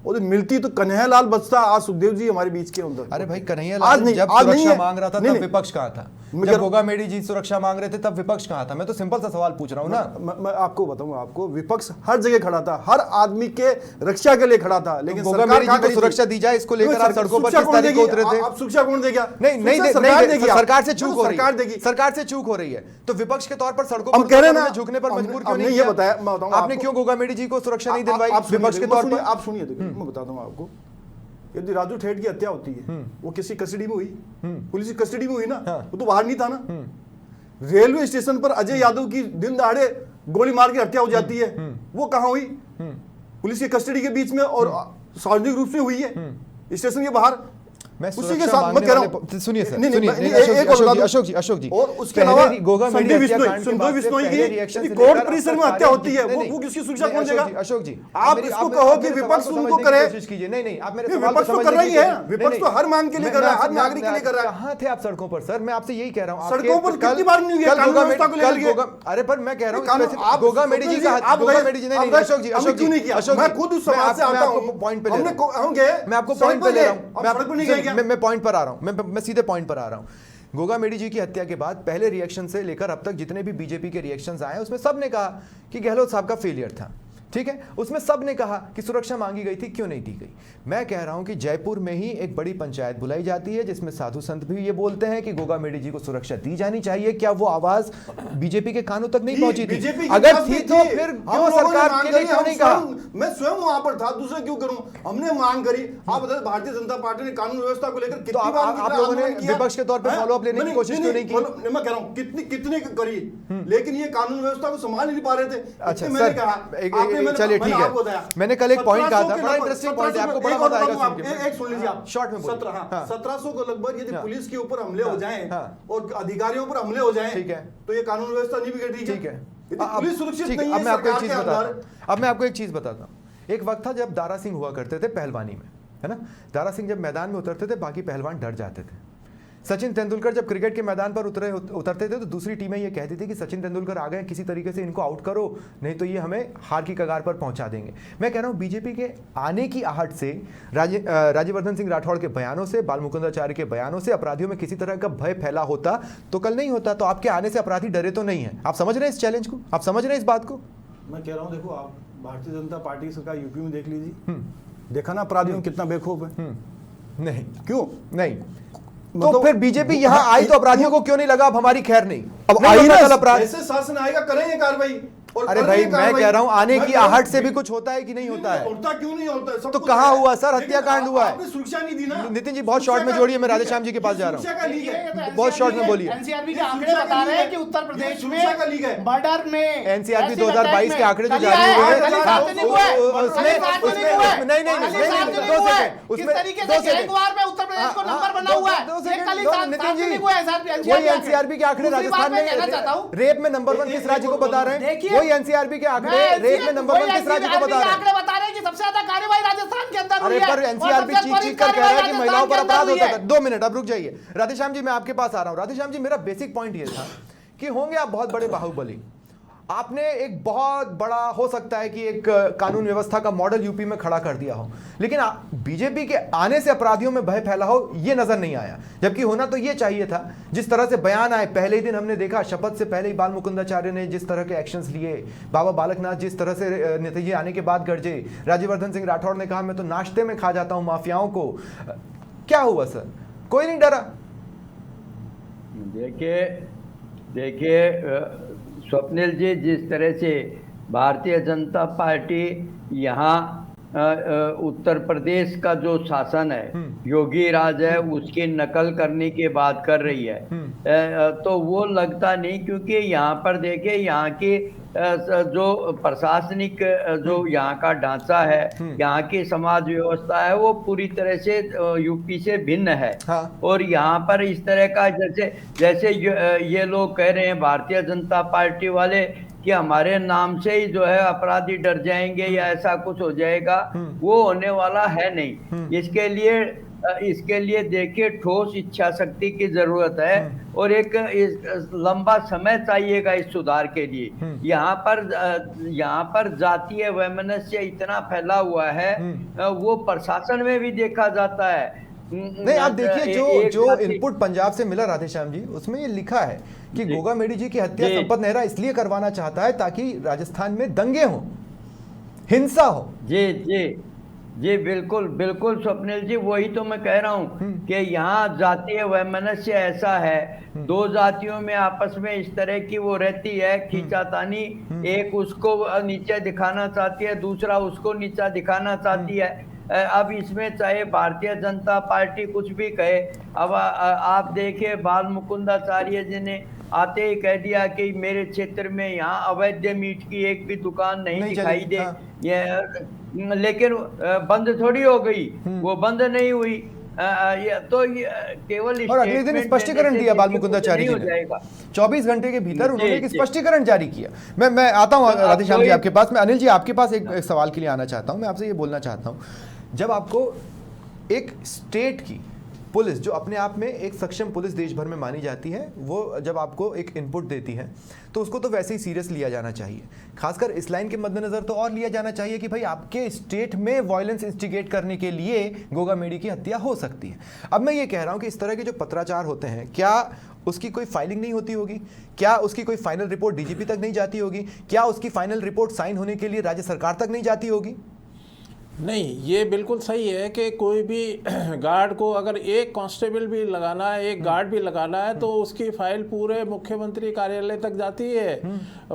और मिलती तो कन्हैयालाल बचता, आज सुखदेव जी हमारे बीच के अंदर। अरे भाई, कन्हैयालाल जब सुरक्षा मांग रहा था तब विपक्ष कहाँ था? जब गोगामेडी जी सुरक्षा मांग रहे थे तब विपक्ष कहाँ था? मैं तो सिंपल सा सवाल पूछ रहा हूँ ना। मैं आपको बताऊंगा, आपको विपक्ष हर जगह खड़ा था, हर आदमी के रक्षा के लिए खड़ा था। लेकिन गोगामेडी जी को सुरक्षा दी जाए, इसको लेकर आप सड़कों पर किस तारीख को उतरे थे? आप सुरक्षा कौन देगा? नहीं, सरकार से चूक हो रही है, सरकार से चूक हो रही है, तो विपक्ष के तौर पर सड़कों पर झुकने पर मजबूर क्यों नहीं? ये बताया, मैं बताऊंगा आपने क्यों गोगामेडी जी को सुरक्षा नहीं दिलवाई विपक्ष के तौर पर? आप सुनिए, मैं बताता हूँ आपको। यदि राजू ठेठ की हत्या होती है, वो किसी कस्टडी में हुई? पुलिस की कस्टडी में हुई ना, वो तो बाहर नहीं था ना। रेलवे स्टेशन पर अजय यादव की दिन दहाड़े गोली मार के हत्या हो जाती है, वो कहां हुई? पुलिस की कस्टडी के बीच में और सार्वजनिक रूप से हुई है, स्टेशन के बाहर। मैं उसी के साथ मैं कह रहा हूं, सुनिए सर, अशोक जी, और उसके अलावा संजय बिश्नोई की कोर्ट परिसर में हत्या होती है, वो किसकी सुरक्षा कौन देगा? अशोक जी, आप इसको कहो कि विपक्ष उनको करे, कोशिश कीजिए। नहीं, आप मेरे सवाल को विपक्ष तो कर रही है, विपक्ष तो हर मांग के लिए कर रहा है, हर नागरिक के लिए कर रहा है। कहाँ थे आप सड़कों पर सर? मैं आपसे यही कह रहा हूँ, सड़कों पर कितनी बार नहीं हुई कानून व्यवस्था को लेकर? अरे पर मैं कह रहा हूँ गोगामेडी जी का, गोगामेडी जी, नहीं अशोक जी, मैं खुद उस समाज से आता हूँ, पॉइंट पे मैं आपको पॉइंट पे ले रहा हूँ, मैं पॉइंट पर आ रहा हूँ, मैं सीधे पॉइंट पर आ रहा हूं। गोगामेडी जी की हत्या के बाद पहले रिएक्शन से लेकर अब तक जितने भी बीजेपी के रिएक्शंस आए, उसमें सब ने कहा कि गहलोत साहब का फेलियर था। ठीक है, उसमें सब ने कहा कि सुरक्षा मांगी गई थी, क्यों नहीं दी गई? मैं कह रहा हूं कि जयपुर में ही एक बड़ी पंचायत बुलाई जाती है जिसमें साधु संत भी ये बोलते हैं कि गोगामेडी जी को सुरक्षा दी जानी चाहिए। क्या वो आवाज बीजेपी के कानों तक नहीं पहुंची थी? अगर थी तो फिर क्यों सरकार के लिए क्यों नहीं कहा? मैं स्वयं वहां पर था, दूसरे क्यों करूं? हमने मांग करी। आप बताइए, भारतीय जनता पार्टी ने कानून व्यवस्था को लेकर कितनी बार आप लोगों ने विपक्ष के तौर पर फॉलोअप लेने की कोशिश क्यों नहीं की? मैं कह रहा हूं कितनी करी, लेकिन ये कानून व्यवस्था को संभाल नहीं पा रहे थे। अच्छा सर, चलिए ठीक है, मैंने कल एक पॉइंट कहा था, बड़ा इंटरेस्टिंग पॉइंट है, आपको बड़ा मजा आएगा। एक सुन लीजिए आप, शॉर्ट में 1700 को लगभग यदि पुलिस के ऊपर हमले हो जाएं और अधिकारियों पर हमले हो जाएं, ठीक है, तो ये कानून व्यवस्था नहीं बिगड़ रही है। ठीक है, पुलिस सुरक्षित नहीं है। अब मैं आपको एक चीज बताता हूं। एक वक्त था जब दारा सिंह हुआ करते थे पहलवानी में, है ना? दारा सिंह जब मैदान में उतरते थे, बाकी पहलवान डर जाते थे। सचिन तेंदुलकर जब क्रिकेट के मैदान पर उतरते थे तो दूसरी टीमें ये कहती थी कि सचिन तेंदुलकर आ गए, किसी तरीके से इनको आउट करो, नहीं तो ये हमें हार की कगार पर पहुंचा देंगे। मैं कह रहा हूं बीजेपी के आने की आहट से, राज्यवर्धन सिंह राठौड़ के बयानों से, बालमुकुंदाचार्य के बयानों से अपराधियों में किसी तरह का भय फैला होता तो कल नहीं होता। तो आपके आने से अपराधी डरे तो नहीं है? आप समझ रहे हैं इस चैलेंज को? आप समझ रहे हैं इस बात को? मैं कह रहा हूँ, देखो आप भारतीय जनता पार्टी की सरकार यूपी में देख लीजिए, देखा ना अपराधियों कितना बेखौफ है। नहीं, क्यों नहीं? तो फिर बीजेपी यहाँ आई तो अपराधियों को क्यों नहीं लगा अब हमारी खैर नहीं? अब आई ना अपराध, ऐसे शासन आएगा, करेंगे कार्रवाई। अरे भाई, मैं कह रहा हूँ आने की आहट से भी कुछ होता है कि नहीं होता है? होता क्यों नहीं होता है? तो कहाँ हुआ सर? हत्याकांड हुआ है। सुरक्षा नहीं दी ना। नितिन जी बहुत शॉर्ट में जोड़िए, मैं राधेश्याम जी के पास जा रहा हूँ, बहुत शॉर्ट में बोलिए। एनसीआरबी के आंकड़े बता रहे हैं कि उत्तर प्रदेश में मर्डर में, एनसीआरबी 2022 के आंकड़े जो जारी हुए हैं, एनसीआरबी के आंकड़े राजस्थान में रेप में नंबर 1 किस राज्य को बता रहे हैं? वही एनसीआरबी के आंकड़े रेप में नंबर 1 किस राज्य को बता रहे हैं? आंकड़े बता रहे हैं कि सबसे ज्यादा कार्रवाई राजस्थान के अंदर हुई है। अरे पर एनसीआरबी चीख कर कह रहा है कि महिलाओं पर अपराध होता था। 2 मिनट, अब रुक जाइए। राधेश्याम जी, मैं आपके पास आ रहा हूं। राधेश्याम जी, मेरा बेसिक पॉइंट ये था कि होंगे आप बहुत बड़े बाहुबली, आपने एक बहुत बड़ा, हो सकता है कि एक कानून व्यवस्था का मॉडल यूपी में खड़ा कर दिया हो, लेकिन बीजेपी के आने से अपराधियों में भय फैला हो, यह नजर नहीं आया। जबकि होना तो यह चाहिए था। जिस तरह से बयान आए, पहले ही दिन हमने देखा, शपथ से पहले ही बाल मुकुंदाचार्य ने जिस तरह के एक्शंस लिए, बाबा बालकनाथ जिस तरह से नेताजी आने के बाद गरजे, राज्यवर्धन सिंह राठौड़ ने कहा मैं तो नाश्ते में खा जाता हूं माफियाओं को। क्या हुआ सर? कोई नहीं डरा? देखिए स्वप्निल जी, जिस तरह से भारतीय जनता पार्टी यहाँ उत्तर प्रदेश का जो शासन है, योगी राज है, उसकी नकल करने की बात कर रही है, तो वो लगता नहीं, क्योंकि यहाँ पर देखिए यहाँ की जो प्रशासनिक जो यहाँ का ढांचा है, यहाँ की समाज व्यवस्था है, वो पूरी तरह से यूपी से भिन्न है। हाँ। और यहाँ पर इस तरह का जैसे ये लोग कह रहे हैं भारतीय जनता पार्टी वाले कि हमारे नाम से ही जो है अपराधी डर जाएंगे या ऐसा कुछ हो जाएगा, वो होने वाला है नहीं। इसके लिए देखिए ठोस इच्छा शक्ति की जरूरत है और एक लंबा समय चाहिएगा इस सुधार के लिए। यहाँ पर जातीय वैमनस्य इतना फैला हुआ है, वो प्रशासन में भी देखा जाता है। नहीं, आप देखिए जो इनपुट पंजाब से मिला राधेश्याम जी, उसमें ये लिखा है कि गोगा मेडी जी की हत्या संपत नेहरा इसलिए करवाना चाहता है ताकि राजस्थान में दंगे हों, हिंसा हो। जी बिल्कुल बिल्कुल स्वप्निल जी, वही तो मैं कह रहा हूँ कि यहाँ जातीय वैमनस्य ऐसा है, दो जातियों में आपस में इस तरह की वो रहती है खींचातानी, एक उसको नीचे दिखाना चाहती है, दूसरा उसको नीचा दिखाना चाहती है। अब इसमें चाहे भारतीय जनता पार्टी कुछ भी कहे, अब आप देखिए बाल मुकुंदाचार्य जी ने आते ही कह दिया कि मेरे क्षेत्र में यहाँ अवैध मीट की एक भी दुकान नहीं दिखाई दे। लेकिन बंद थोड़ी हो गई, वो बंद नहीं हुई। तो केवल और अगले दिन स्पष्टीकरण दिया बाल मुकुंदाचार्य जी ने, 24 घंटे के भीतर उन्होंने एक स्पष्टीकरण जारी किया। मैं आता हूं राधेश्याम जी आपके पास। मैं अनिल जी आपके पास एक सवाल के लिए आना चाहता हूं। मैं आपसे ये बोलना चाहता हूं, जब आपको एक स्टेट की पुलिस, जो अपने आप में एक सक्षम पुलिस देश भर में मानी जाती है, वो जब आपको एक इनपुट देती है तो उसको तो वैसे ही सीरियस लिया जाना चाहिए। खासकर इस लाइन के मद्देनजर तो और लिया जाना चाहिए कि भाई आपके स्टेट में वायलेंस इंस्टिगेट करने के लिए गोगा मेडी की हत्या हो सकती है। अब मैं ये कह रहा हूं कि इस तरह के जो पत्राचार होते हैं, क्या उसकी कोई फाइलिंग नहीं होती होगी? क्या उसकी कोई फाइनल रिपोर्ट डीजीपी तक नहीं जाती होगी? क्या उसकी फाइनल रिपोर्ट साइन होने के लिए राज्य सरकार तक नहीं जाती होगी? नहीं, ये बिल्कुल सही है कि कोई भी गार्ड को अगर एक कांस्टेबल भी लगाना है, एक गार्ड भी लगाना है, तो उसकी फाइल पूरे मुख्यमंत्री कार्यालय तक जाती है।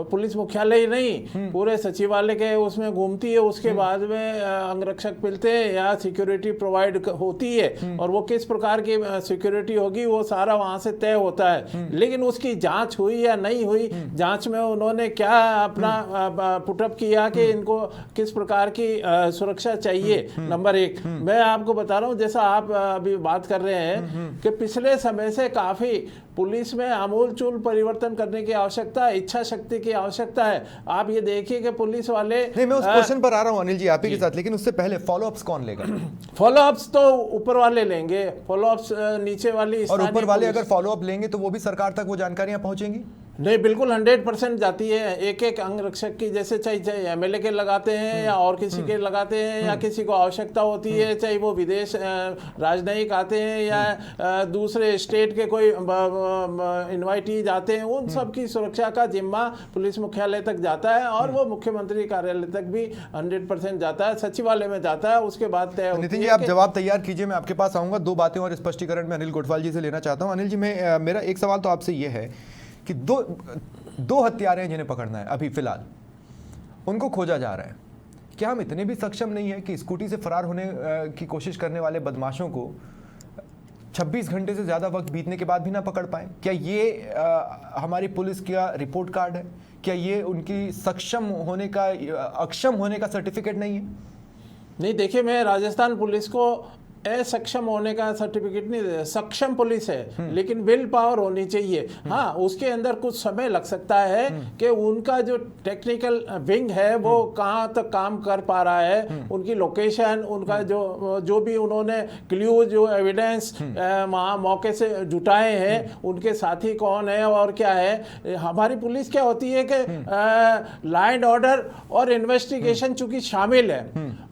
पुलिस मुख्यालय ही नहीं, पूरे सचिवालय के उसमें घूमती है। उसके बाद में अंगरक्षक मिलते हैं या सिक्योरिटी प्रोवाइड होती है, और वो किस प्रकार की सिक्योरिटी होगी वो सारा वहाँ से तय होता है। लेकिन उसकी जांच हुई या नहीं हुई, जांच में उन्होंने क्या अपना पुटअप किया कि इनको किस प्रकार की सुरक्षा चाहिए, नंबर एक। मैं आपको बता रहा हूं, जैसा आप अभी बात कर रहे हैं कि पिछले समय से काफी पुलिस में आमूलचूल परिवर्तन करने की आवश्यकता है, इच्छा शक्ति की आवश्यकता है। आप ये देखिए कि पुलिस वाले, नहीं, मैं उस क्वेश्चन पर आ रहा हूं अनिल जी आप ही के साथ, लेकिन उससे पहले फॉलोअप्स कौन लेगा? फॉलोअप्स तो ऊपर वाले लेंगे, फॉलोअप्स नीचे वाली, और ऊपर वाले अगर फॉलोअप लेंगे तो वो भी सरकार तक वो जानकारियां पहुंचेंगी? नहीं, बिल्कुल 100% जाती है। एक एक अंगरक्षक की, जैसे चाहे एमएलए के लगाते हैं या और किसी के लगाते हैं, या किसी को आवश्यकता होती है, चाहे वो विदेश राजनयिक आते हैं या दूसरे स्टेट के कोई इनवाइटी जाते हैं, उन सब की सुरक्षा का जिम्मा पुलिस मुख्यालय तक जाता है, और वो मुख्यमंत्री कार्यालय तक भी 100% जाता है, सचिवालय में जाता है, उसके बाद तय होती है। नितिन जी, आप जवाब तैयार कीजिए, मैं आपके पास आऊंगा। दो बातें और स्पष्टीकरण में अनिल गोठवाल जी से लेना चाहता हूं। अनिल जी, मेरा एक सवाल तो आपसे ये है कि दो हत्यारे हैं जिन्हें पकड़ना है अभी फिलहाल, उनको खोजा जा रहा है। क्या हम इतने भी सक्षम नहीं है कि स्कूटी से फरार होने की कोशिश करने वाले बदमाशों को 26 घंटे से ज़्यादा वक्त बीतने के बाद भी ना पकड़ पाए? क्या ये हमारी पुलिस का रिपोर्ट कार्ड है? क्या ये उनकी सक्षम होने का, अक्षम होने का सर्टिफिकेट नहीं है? नहीं, देखिए, मैं राजस्थान पुलिस को असक्षम होने का सर्टिफिकेट नहीं देता, सक्षम पुलिस है लेकिन विल पावर होनी चाहिए। हाँ, उसके अंदर कुछ समय लग सकता है कि उनका जो टेक्निकल विंग है वो कहाँ तक काम कर पा रहा है, उनकी लोकेशन, उनका जो भी उन्होंने क्लू, जो एविडेंस वहाँ मौके से जुटाए हैं, उनके साथी कौन है और क्या है। हमारी पुलिस क्या होती है कि लॉ एंड ऑर्डर और इन्वेस्टिगेशन चूंकि शामिल है,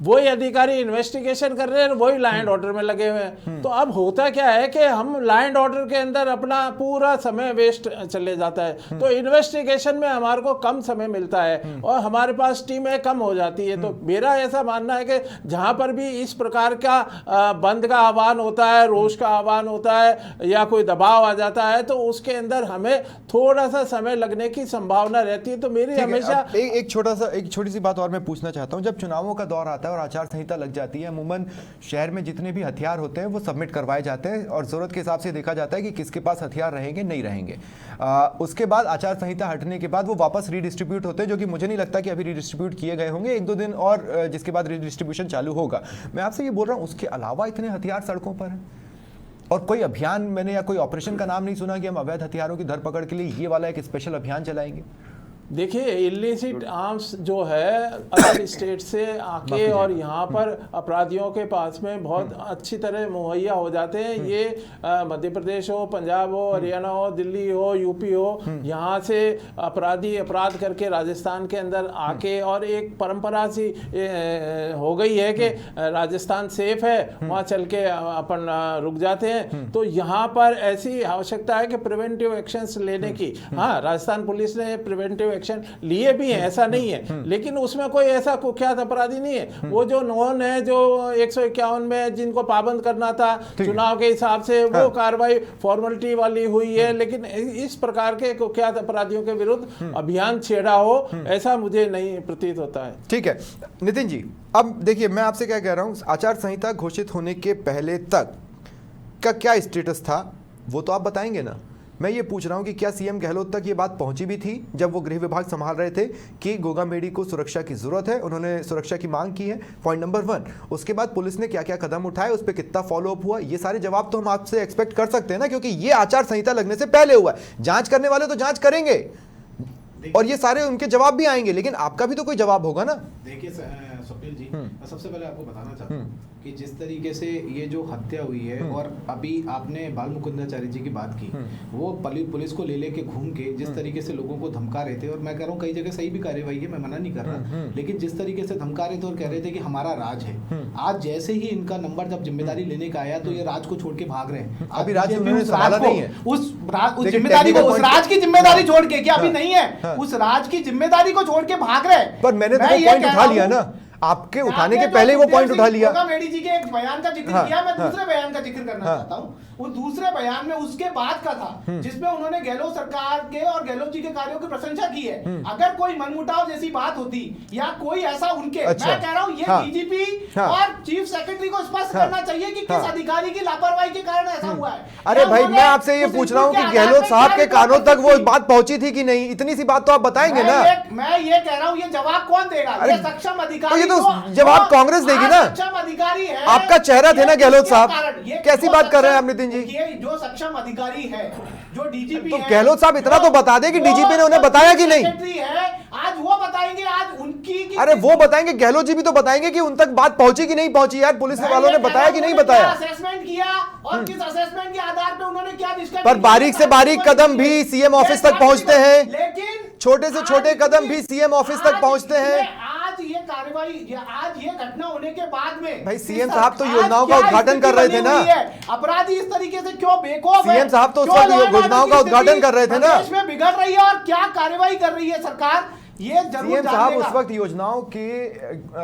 वही अधिकारी इन्वेस्टिगेशन कर रहे हैं, वही लॉ एंड ऑर्डर में लगे हुए हैं। तो अब होता क्या है कि हम लॉ एंड ऑर्डर के अंदर अपना पूरा समय वेस्ट चले जाता है, तो इन्वेस्टिगेशन में हमारे को कम समय मिलता है और हमारे पास टीमें कम हो जाती है। तो मेरा ऐसा मानना है कि जहां पर भी इस प्रकार का बंद का आह्वान होता है, रोष का आह्वान होता है या कोई दबाव आ जाता है, तो उसके अंदर हमें थोड़ा सा समय लगने की संभावना रहती है। तो मेरी हमेशा एक छोटी सी बात और मैं पूछना चाहता हूं। जब चुनावों का दौर आता है और आचार संहिता लग जाती है, अमूमन शहर में जितने भी हथियार होते हैं वो सबमिट करवाए जाते हैं और जरूरत के हिसाब से देखा जाता है कि किसके पास हथियार रहेंगे नहीं रहेंगे। उसके बाद आचार संहिता हटने के बाद वो वापस रीडिस्ट्रीब्यूट होते हैं, जो कि मुझे नहीं लगता कि अभी रीडिस्ट्रीब्यूट किए गए होंगे, 1-2 दिन और जिसके बाद रीडिस्ट्रीब्यूशन चालू होगा। मैं आपसे ये बोल रहा हूँ, उसके अलावा इतने हथियार सड़कों पर हैं और कोई अभियान मैंने या कोई ऑपरेशन का नाम नहीं सुना कि हम अवैध हथियारों की धरपकड़ के लिए ये वाला एक स्पेशल अभियान चलाएंगे। देखिए, इलिसिट आर्म्स जो है अदर स्टेट से आके और यहाँ पर अपराधियों के पास में बहुत अच्छी तरह मुहैया हो जाते हैं। ये मध्य प्रदेश हो, पंजाब हो, हरियाणा हो, दिल्ली हो, यूपी हो, यहाँ से अपराधी अपराध करके राजस्थान के अंदर आके, और एक परंपरा सी हो गई है कि राजस्थान सेफ है, वहाँ चल के अपन रुक जाते हैं। तो यहाँ पर ऐसी आवश्यकता है कि प्रिवेंटिव एक्शंस लेने की। हाँ, राजस्थान पुलिस ने प्रिवेंटिव एक्शन लिए भी हैं, ऐसा नहीं है, लेकिन उसमें कोई ऐसा कुख्यात अपराधी नहीं है। वो जो नॉन है, जो 151 में जिनको पाबंद करना था चुनाव के हिसाब से, वो कार्रवाई फॉर्मेलिटी वाली हुई है, लेकिन इस प्रकार के कुख्यात अपराधियों के विरुद्ध अभियान छेड़ा हो, ऐसा मुझे नहीं प्रतीत होता है। ठीक है नितिन जी, अब देखिए मैं आपसे क्या कह रहा हूं, आचार संहिता घोषित होने के पहले तक का क्या स्टेटस था वो तो आप बताएंगे ना। मैं ये पूछ रहा हूं कि क्या सीएम गहलोत तक ये बात पहुंची भी थी जब वो गृह विभाग संभाल रहे थे कि गोगा मेडी को सुरक्षा की जरूरत है, उन्होंने सुरक्षा की मांग की है, पॉइंट नंबर 1। उसके बाद पुलिस ने क्या क्या कदम उठाए, उस पर कितना फॉलोअप हुआ, ये सारे जवाब तो हम आपसे एक्सपेक्ट कर सकते हैं ना, क्योंकि ये आचार संहिता लगने से पहले हुआ है। जांच करने वाले तो जांच करेंगे और ये सारे उनके जवाब भी आएंगे, लेकिन आपका भी तो कोई जवाब होगा ना। देखिए स्वप्निल जी, मैं सबसे पहले आपको बताना चाहता हूँ कि जिस तरीके से ये जो हत्या हुई है, और अभी आपने बाल मुकुंदाचार्य जी की बात की, वो पुलिस को ले लेके घूम के जिस तरीके से लोगों को धमका रहे थे, और मैं कह रहा हूँ कई जगह सही भी कार्यवाही है, मैं मना नहीं कर रहा, लेकिन जिस तरीके से धमका रहे थे और कह रहे थे कि हमारा राज है, आज जैसे ही इनका नंबर जब जिम्मेदारी लेने का आया तो ये राज को छोड़ के भाग रहे हैं। अभी राज उन्होंने संभाला नहीं है, उस जिम्मेदारी को, उस राज की जिम्मेदारी छोड़ के, क्या अभी नहीं है, उस राज की जिम्मेदारी को छोड़ के भाग रहे हैं। पर मैंने तो पॉइंट उठा लिया ना, आपके उठाने के पहले वो पॉइंट उठा लिया। गोगा मेडी जी के एक बयान का जिक्र किया, मैं दूसरे बयान का जिक्र करना चाहता हूं। वो दूसरे बयान में उसके बाद का था जिसमें उन्होंने गहलोत सरकार के और गहलोत जी के कार्यों की प्रशंसा की है। अगर कोई मनमुटाव जैसी बात होती या कोई ऐसा उनके, मैं कह रहा हूं ये डीजीपी और चीफ सेक्रेटरी को स्पष्ट करना चाहिए कि किस अधिकारी की लापरवाही के कारण ऐसा हुआ है। अरे भाई, मैं आपसे ये पूछ रहा हूँ कि गहलोत साहब के कानों तक वो बात पहुंची थी कि नहीं, इतनी सी बात तो आप बताएंगे ना। मैं ये कह रहा हूँ, ये जवाब कौन देगा? ये सक्षम अधिकारी, तो जवाब कांग्रेस देगी ना। सक्षम अधिकारी है, आपका चेहरा थे ना गहलोत साहब, कैसी बात कर रहे हैं आप नितिन जी? जो सक्षम अधिकारी है, जो डीजीपी तो है, गहलोत साहब इतना तो बता दे कि डीजीपी ने उन्हें बताया कि नहीं। है, आज वो बताएंगे, आज उनकी अरे वो बताएंगे, गहलोत जी भी तो बताएंगे कि उन तक बात पहुंची कि नहीं पहुंची। यार पुलिस वालों ने बताया कि नहीं बताया, असेसमेंट किया और किस असेसमेंट के आधार पे उन्होंने क्या निष्कर्ष। पर बारीक से बारीक कदम भी सीएम ऑफिस तक पहुंचते हैं, लेकिन छोटे से छोटे कदम भी सीएम ऑफिस तक पहुंचते हैं। आज ये कार्रवाई, आज ये घटना होने के बाद में भाई सीएम साहब तो योजनाओं का उद्घाटन कर रहे थे ना। अपराधी इस तरीके से क्यों बेखौफ है? सीएम साहब तो उस वक्त योजनाओं का उद्घाटन कर रहे थे ना। देश में बिगड़ रही है और क्या कार्रवाई कर रही है सरकार, ये जरूर सीएम साहब उस वक्त योजनाओं के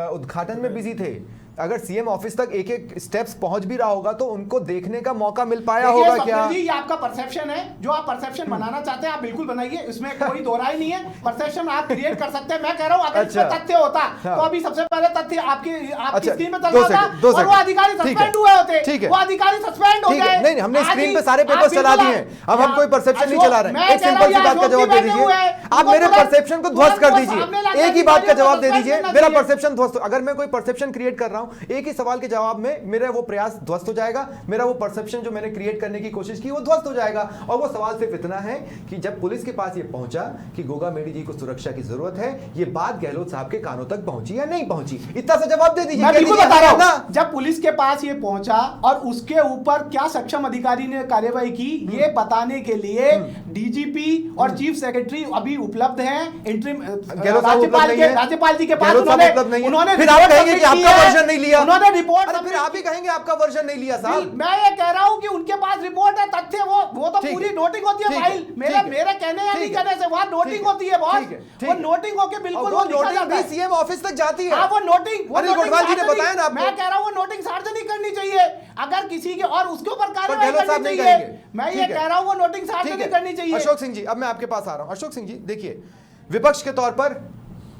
उद्घाटन में बिजी थे। अगर सीएम ऑफिस तक एक एक स्टेप्स पहुंच भी रहा होगा तो उनको देखने का मौका मिल पाया होगा क्या? जी, ये आपका परसेप्शन है, जो आप परसेप्शन बनाना चाहते हैं आप बिल्कुल बनाइए, इसमें कोई दो राय नहीं है। परसेप्शन आप क्रिएट कर सकते हैं। मैं कह रहा हूं अगर इसमें तथ्य होता तो अभी सबसे पहले तथ्य आपकी स्क्रीन पे चल रहा था और वो अधिकारी सस्पेंड हुए होते, वो अधिकारी सस्पेंड हो जाए। नहीं, हमने स्क्रीन पे सारे पेपर्स चला दिए हैं, अब हम कोई परसेप्शन नहीं चला रहे हैं। एक सिंपल सी बात का जवाब दे दीजिए, आप मेरे परसेप्शन को ध्वस्त कर दीजिए, एक ही बात का जवाब दे दीजिए, मेरा परसेप्शन ध्वस्त। अगर मैं कोई परसेप्शन क्रिएट कर रहा हूं हूं, एक ही सवाल के जवाब में मेरा वो प्रयास ध्वस्त हो जाएगा, मेरा वो परसेप्शन जो मैंने क्रिएट करने की कोशिश की वो ध्वस्त हो जाएगा। और वो सवाल सिर्फ इतना है कि जब पुलिस के पास ये पहुंचा कि गोगा मेडी जी को सुरक्षा की जरूरत है, ये बात गहलोत साहब के कानों तक पहुंची या नहीं पहुंची, इतना सा जवाब दे दीजिए। मैं बिल्कुल बता रहा हूं, जब पुलिस के पास ये पहुंचा और उसके ऊपर क्या सक्षम अधिकारी ने कार्यवाही की ये बताने के लिए डीजीपी और चीफ सेक्रेटरी अभी उपलब्ध हैं इंटरिम राज्यपाल जी के पास। उन्होंने फिर आप कहेंगे कि आपका वर्जन नहीं लिया, उन्होंने रिपोर्ट, फिर आप ही कहेंगे आपका वर्जन नहीं लिया साहब। मैं ये कह रहा हूं कि उनके पास रिपोर्ट है, तथ्य वो तो पूरी नोटिंग होती है फाइल, मेरे कहने या नहीं कहने से वहां नोटिंग होती है बॉस, वो नोटिंग होके बिल्कुल वो लिखा जाता है, सीएम ऑफिस तक जाती है। हां वो नोटिंग, अनिल गोठवाल जी ने बताया ना आपको। मैं कह रहा हूं वो नोटिंग सार्वजनिक करनी चाहिए अगर किसी के, और उसके ऊपर कार्रवाई गहलोत साहब करनी नहीं चाहिए। करेंगे। मैं ये कह रहा हूं वो नोटिंग सार्वजनिक करनी चाहिए। अशोक सिंह जी, अब मैं आपके पास आ रहा हूं। अशोक सिंह जी देखिए, विपक्ष के तौर पर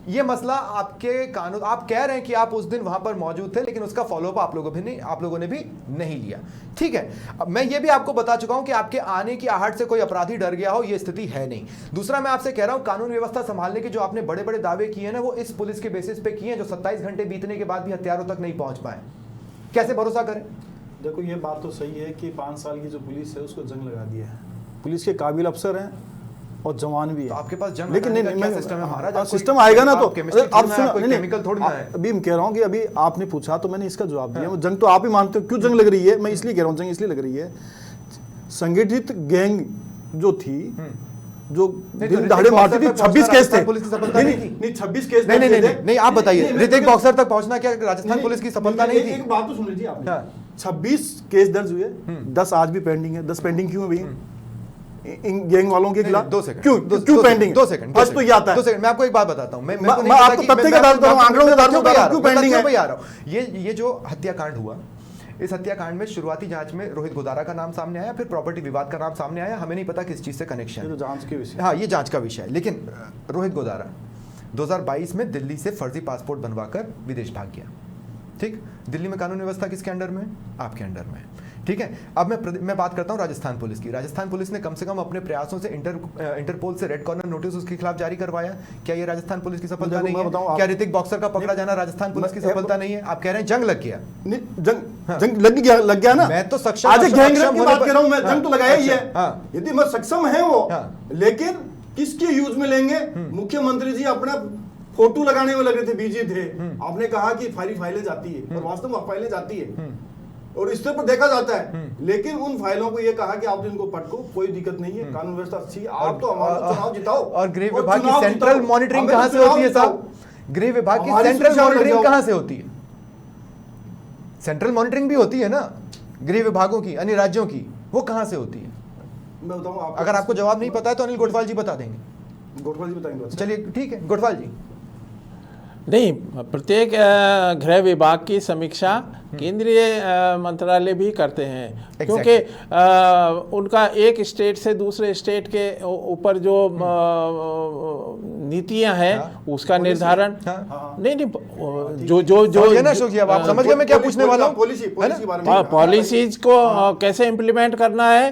ये मसला आपके कानून, आप कह रहे हैं कि आप उस दिन वहां पर मौजूद थे लेकिन उसका फॉलोअप आप लोगों ने भी नहीं लिया, ठीक है। अब मैं ये भी आपको बता चुका हूं कि आपके आने की आहट से कोई अपराधी डर गया हो, ये स्थिति है नहीं। दूसरा मैं आपसे कह रहा हूं, कानून व्यवस्था संभालने के जो आपने बड़े बड़े दावे किए ना, वो इस पुलिस के बेसिस पे किए हैं जो 27 घंटे बीतने के बाद भी हथियारों तक नहीं पहुंच पाए। कैसे भरोसा करें? देखो ये बात तो सही है कि 5 साल की जो पुलिस है उसको जंग लगा दिया है, पुलिस के काबिल अफसर हैं और जवान भी है। तो आपके पास जंग लेकिन लगाने नहीं, का क्या सिस्टम है महाराज? सिस्टम आएगा ना तो आप केमिकल थोड़ी ना है। अभी मैं कह रहा हूँ कि अभी आपने पूछा तो मैंने इसका जवाब दिया। वो जंग तो आप ही मानते हो, क्यों जंग लग रही है? मैं इसलिए कह रहा हूँ जंग इसलिए लग रही है, संगठित गैंग जो थी जो दिन दहाड़े मारती थी, 26 केस थे। पुलिस की सफलता नहीं थी। नहीं 26 केस नहीं आप बताइए, ऋतिक बॉक्सर तक पहुंचना क्या राजस्थान पुलिस की सफलता नहीं थी? एक बात तो सुन लीजिए आपने, 26 केस दर्ज हुए, 10 आज भी पेंडिंग है। 10 पेंडिंग क्यों है भैया इन गैंग वालों के खिलाफ? 2 सेकंड क्यों पेंडिंग? 2 सेकंड बस तो ये आता है। 2 सेकंड मैं आपको एक बात बताता हूं। मैं आपको तथ्य के आधार पर, आंकड़ों के आधार पर क्यों पेंडिंग है? आ रहा हूं। ये जो हत्याकांड हुआ, इस हत्याकांड में शुरुआती जांच में रोहित गोदारा का नाम सामने आया, फिर प्रॉपर्टी विवाद का नाम सामने आया। हमें नहीं पता किस चीज से कनेक्शन है, ये तो जांच के विषय। हाँ ये जांच का विषय है। लेकिन रोहित गोदारा 2022 में दिल्ली से फर्जी पासपोर्ट बनवाकर विदेश भाग गया, ठीक। दिल्ली में कानून व्यवस्था किसके अंडर में? आपके अंडर में, ठीक है। अब मैं बात करता हूं राजस्थान पुलिस की। राजस्थान पुलिस ने कम से कम अपने प्रयासों से इंटरपोल से रेड कॉर्नर नोटिस उसके खिलाफ जारी करवाया। क्या ये राजस्थान पुलिस की सफलता नहीं है? क्या ऋतिक बॉक्सर का पकड़ा जाना राजस्थान पुलिस की सफलता नहीं है? आप कह रहे हैं जंग लग गया। जंग लग गया ना। मैं तो सक्षम, आज गैंग रेप की बात कर रहा हूं मैं, जंग तो लगाया ही है। यदि मैं सक्षम है वो, लेकिन किसके यूज में लेंगे? मुख्यमंत्री जी अपना फोटो लगाने में लगे थे, बिजी थे। आपने कहा कि फाइलें जाती है, और वास्तव में फाइलें जाती है और इस पर देखा जाता है। लेकिन उन फाइलों को ये कहा कि आप इनको पटको, कोई दिक्कत नहीं है, कानून व्यवस्था अच्छी है, आप तो हमारा चुनाव जिताओ। और गृह विभाग की सेंट्रल मॉनिटरिंग कहां से होती है साहब? गृह विभाग की सेंट्रल मॉनिटरिंग कहां से होती है? सेंट्रल मॉनिटरिंग भी होती है ना गृह विभागों की, अन्य राज्यों की, वो कहां से होती है? मैं बताऊं, अगर आपको जवाब नहीं पता है तो अनिल गोठवाल जी बता देंगे। गोठवाल जी बताएंगे। चलिए ठीक है, गोठवाल जी। नहीं, प्रत्येक गृह विभाग की समीक्षा केंद्रीय मंत्रालय भी करते हैं, क्योंकि उनका एक स्टेट से दूसरे स्टेट के ऊपर जो नीतियां हैं उसका निर्धारण नहीं जो ना अशोक जी, अब आप समझ गए मैं क्या पूछने वाला हूं? पॉलिसीज को कैसे इम्प्लीमेंट करना है।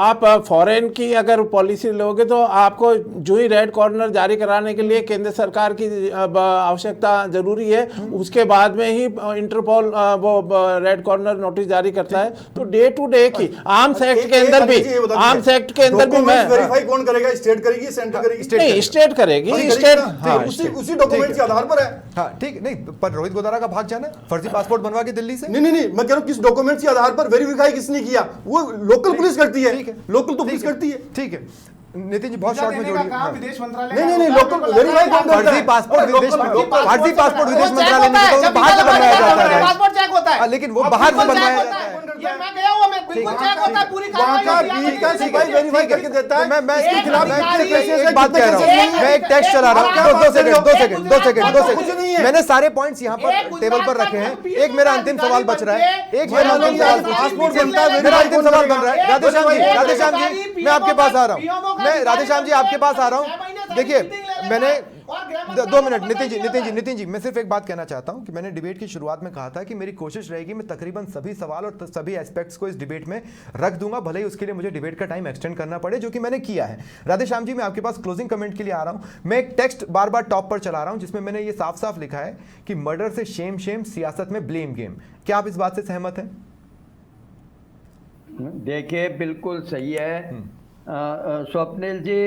आप फॉरेन की अगर पॉलिसी लोगे तो आपको जो ही रेड कॉर्नर जारी कराने के लिए केंद्र सरकार की आवश्यकता जरूरी है, उसके बाद में ही इंटरपोल वो रेड कॉर्नर नोटिस जारी करता है। तो डे टू डे की आर्म्स एक्ट के अंदर भी, आर्म्स एक्ट के अंदर भी मैं वेरीफाई कौन करेगा? स्टेट करेगी, सेंटर करेगी? नहीं, स्टेट करेगी। स्टेट उसी डॉक्यूमेंट के आधार पर है। हाँ ठीक, नहीं पर रोहित गोदारा का भाग जाना, फर्जी पासपोर्ट बनवा के दिल्ली से। नहीं, मैं कह रहा हूँ किस डॉक्यूमेंट के आधार पर वेरीफाई किसने किया? वो लोकल पुलिस करती है। लोकल तो पुलिस करती है, ठीक है। नितिन जी बहुत शॉर्ट में जोड़िए। विदेश मंत्रालय नहीं, लोकल वेरीफाई कौन करता है? फर्जी पासपोर्ट विदेश मंत्रालय में बाहर से बनवाया जाता है। पासपोर्ट चेक होता है, लेकिन वो बाहर से बनवाया जाता है। ये मैं गया हूं, मैं बिल्कुल चेक होता है, पूरी कार्रवाई वेरीफाई करके देता है। मैं इसके खिलाफ एक बात कह रहा हूं, मैं एक टेक्स्ट चला रहा हूं। 2 सेकंड मैंने सारे पॉइंट्स यहाँ पर टेबल पर रखे हैं। एक मेरा अंतिम सवाल बच रहा है, एक मेरा अंतिम सवाल पासपोर्ट बनता है, मेरा अंतिम सवाल बन रहा है। राधेश्याम जी मैं आपके पास आ रहा हूँ। मैं राधेश्याम जी आपके पास आ रहा हूँ। देखिए मैंने और गृह 2 मंत्रालय मिनट को नितिन जी मैं सिर्फ एक बात कहना चाहता हूं कि मैंने डिबेट की शुरुआत में कहा था कि मेरी कोशिश रहेगी मैं तकरीबन सभी सवाल और सभी एस्पेक्ट्स को इस डिबेट में रख दूंगा, भले ही उसके लिए मुझे डिबेट का टाइम एक्सटेंड करना पड़े, जो कि मैंने किया है। राधेश्याम जी, मैं आपके पास क्लोजिंग कमेंट के लिए आ रहा हूं। मैं एक टेक्स्ट बार बार टॉप पर चला रहा हूं जिसमें मैंने ये साफ साफ लिखा है कि मर्डर से शेम शेम, सियासत में ब्लेम गेम। क्या आप इस बात से सहमत हैं? देखिए बिल्कुल सही है स्वप्निल जी।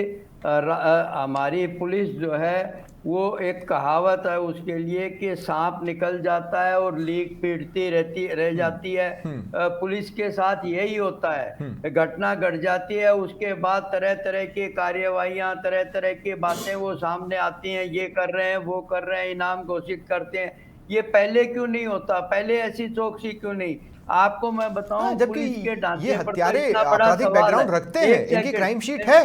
हमारी पुलिस जो है वो एक कहावत है उसके लिए कि सांप निकल जाता है और लीक पीटती रह जाती है। पुलिस के साथ यही होता है, घटना घट जाती है, उसके बाद तरह तरह की कार्यवाहियां, तरह तरह की बातें वो सामने आती हैं, ये कर रहे हैं, वो कर रहे हैं, इनाम घोषित करते हैं। ये पहले क्यों नहीं होता? पहले ऐसी चौकसी क्यों नहीं? आपको मैं बताऊं, जबकि पुलिस के ढांचे ये पर तो हत्यारे इतना बड़ा आपराधिक सवाल बैकग्राउंड है। रखते हैं, एक इनकी सेकंड, क्राइम शीट है।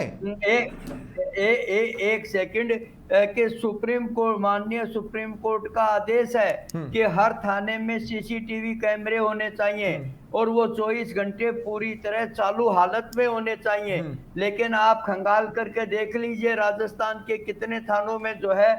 एक सेकंड कि सुप्रीम कोर्ट, माननीय सुप्रीम कोर्ट का आदेश है कि हर थाने में सीसीटीवी कैमरे होने चाहिए और वो 24 घंटे पूरी तरह चालू हालत में होने चाहिए। लेकिन आप खंगाल करके देख लीजिए राजस्थान के कितने थानों में जो है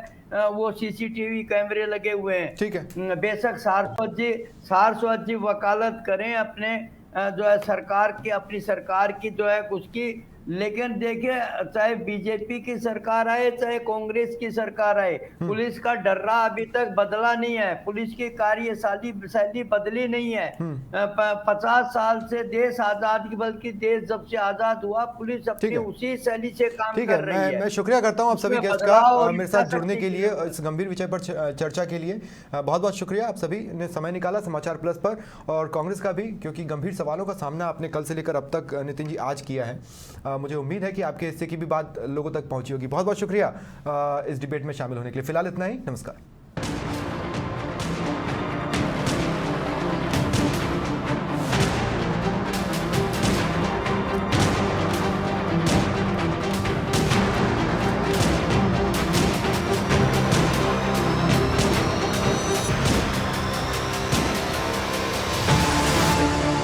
वो सीसीटीवी कैमरे लगे हुए हैं। ठीक है। बेशक सारस्वत जी वकालत करें अपने जो है सरकार की, अपनी सरकार की जो है उसकी, लेकिन देखिए चाहे बीजेपी की सरकार आए चाहे कांग्रेस की सरकार आए, पुलिस का डर्रा अभी तक बदला नहीं है, पुलिस की कार्यशैली बदली नहीं है। 50 साल से देश आजाद, बल्कि देश जब से आजाद हुआ पुलिस अपनी उसी शैली से काम ठीक कर रही है। मैं शुक्रिया करता हूं आप सभी उसमें गेस्ट बदलाव का और मेरे साथ इच्छा जुड़ने शक्ति के लिए, की इस गंभीर विषय पर चर्चा के लिए बहुत बहुत शुक्रिया। आप सभी ने समय निकाला समाचार प्लस पर, और कांग्रेस का भी, क्योंकि गंभीर सवालों का सामना आपने कल से लेकर अब तक नितिन जी आज किया है। मुझे उम्मीद है कि आपके हिस्से की भी बात लोगों तक पहुंची होगी। बहुत बहुत शुक्रिया इस डिबेट में शामिल होने के लिए। फिलहाल इतना ही, नमस्कार।